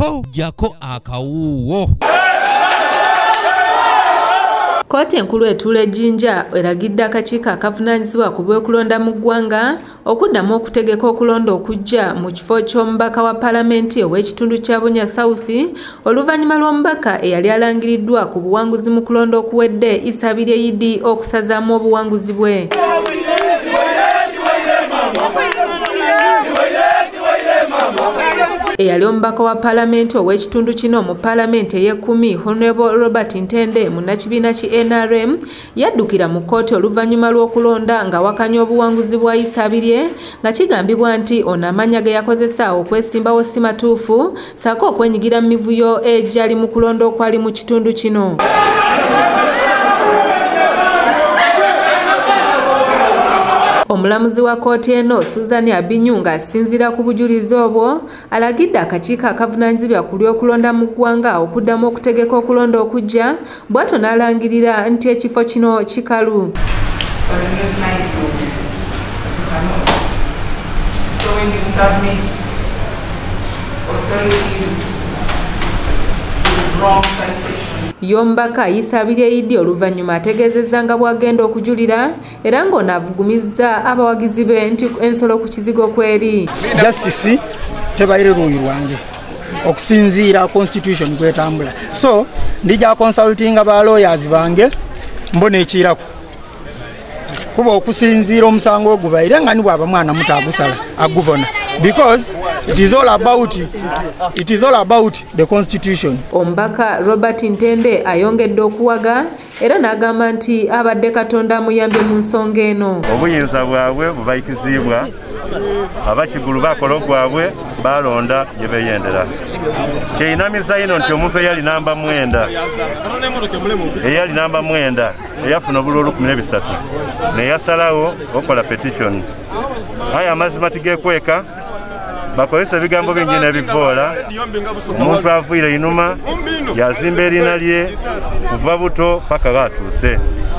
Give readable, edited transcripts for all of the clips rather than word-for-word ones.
po jako akawuwo. Kooti enkulu etuula Jinja eragidde akakiiko akavunaanyizibwa ku byokulonda mu ggwanga okuddamu okutegeka okulonda okujja mu kifo ky'omubaka wa Paalamenti ow'ekitundu kya Bunya South oluvannyuma lw'omubaka eyali alangiriddwa ku buwanguzi mu kulonda okuwedde Isabire Idi okusazaamu obuwanguzi bwe. Eyali omubaka wa Paalamenti ow'ekitundu kino mu Paalamenti ey'e10 Honorable Robert Ntende munnakibiina ki NRM yaddukira mu kkooti oluvannyuma lw'okulonda nga wakanya obuwanguzi bwa Isabire nga kigambibwa nti ono amannya ge yakozesa okwesimbawo si matuufu ssaako okwenyigira mu mivuyo egyali mu kulonda okwali mu kitundu kino. Omulamuzi wa kkooti eno Susan Abinyu ng'asinziira ku bujulizi obwo alagidde akakiiko akavunaanyizibwa ku by'okulonda mu ggwanga okuddamu okutegeka okulonda okujja bw'atyo n'alangirira nti ekifo kino kikalu. Yombaka Isabire Idi oluvannyuma ategeezezza nga bw'agenda okujulira era ng'ono avugumizza abawagizi be nti ensolo ku kizigo kweri. Justice tebaire luuyi lwange okusinziira constitution kwetambula. So ndija consultinga ba lawyers bange mbona ekirako kuba okusinziira omusango ogubaire nga ni bwaba mwana muto agusala agubona because it is all about the constitution. Omubaka Robert Ntende ayongedde okuwaga era n'agamba nti abadde Katonda amuyambe mu nsonga eno. Obuyinza bwabwe bubaikizibwa abakigulu bakola gwabwe balonda gye beyendera. Kyeinamiza ino nti omuntu eyali namba 9 eyafuna obululu 13 neyasalawo okola petition. Haya amazima tigekweka bakozesa ebigambo bingi nebivoola omuntu avuire inuma yazimba erina lye kuva buto paka batuuse.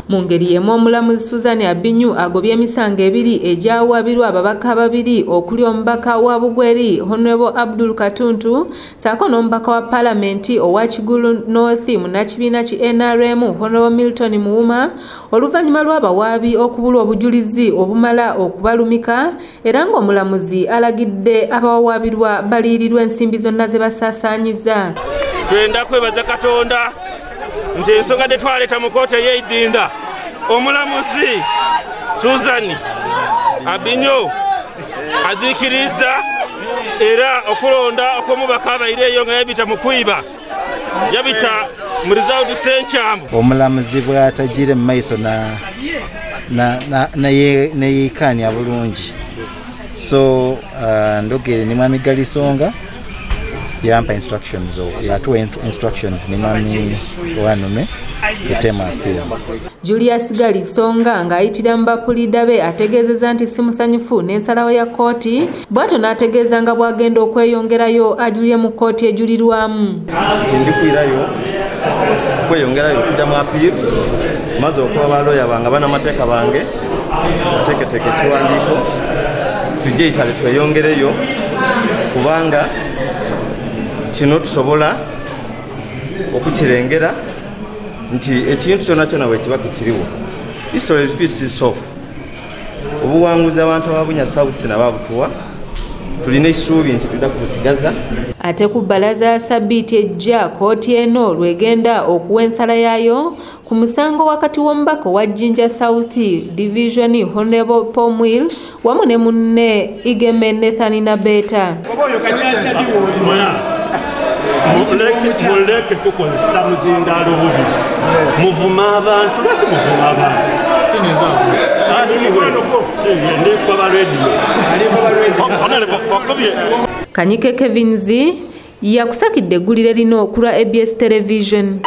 Mu ngeri y'emu omulamuzi Susan Abinyu agobye emisango ebiri egyawabirwa ababaka babiri okuli omubaka wa Bugweri Honorable Abdul Katuntu ssaako n'omubaka wa Paalamenti owa Kigulu North munnakibiina ki NRM Honorable Milton Muwuma oluvannyuma lw'abawaabi okubulwa obujulizi obumala okubalumika era ng'omulamuzi alagidde abawawaabirwa baliyirirwa ensimbi zonna ze basaasaanyiza. Twenda kwebaza Katonda nti ensonga tetwaleeta mu kkooti ey'eidinda omulamuzi Susan Abinyu adikiriza era okulonda okw'omubaka abaireeyo nga yabita mu kwiba yabita mu result senkyamu. Omulamuzi bw'atagire mu maiso neyeekanya bulungi so ndogere ni mwami Galisonga yampa instructions yatuwa instructions ni mami wanume kutema appeal. Julius Galisonga ng'ayitira mu bapulida be ategeezezza nti si musanyufu n'ensalawo ya kkooti bw'atyo n'ategeeza nga bw'agenda okweyongerayo ajulire mu kkooti ejulirwamu. Nti ndikwirayo okweyongerayo kujja mu appeal maze okuba balooya bange banamateeka bange bateeketeke ekiwandiiko tujje itale tweyongereyo kubanga kino tusobola okukirengera nti ekintu kyonna kyonna bwe kiba kikiriwo history repeats itself. Obuwanguzi abantu aba Bunya South nababutuwa tulina essuubi nti tudda kubusigaza. Ate ku bbalaza ya Sabbiiti ejja kkooti eno lwegenda okuwa ensala yaayo ku musango wakati w'omubaka wa Jinja South Division Honorable Pomwil wamu ne munne Igeme Nathan Nabeta. Muleke kukozesa muzindalo bubi muvuma abantu lwaki muvuma abantu Kanyike Kevinzi yakusakidde eggulire lino ku lwa ABS Television.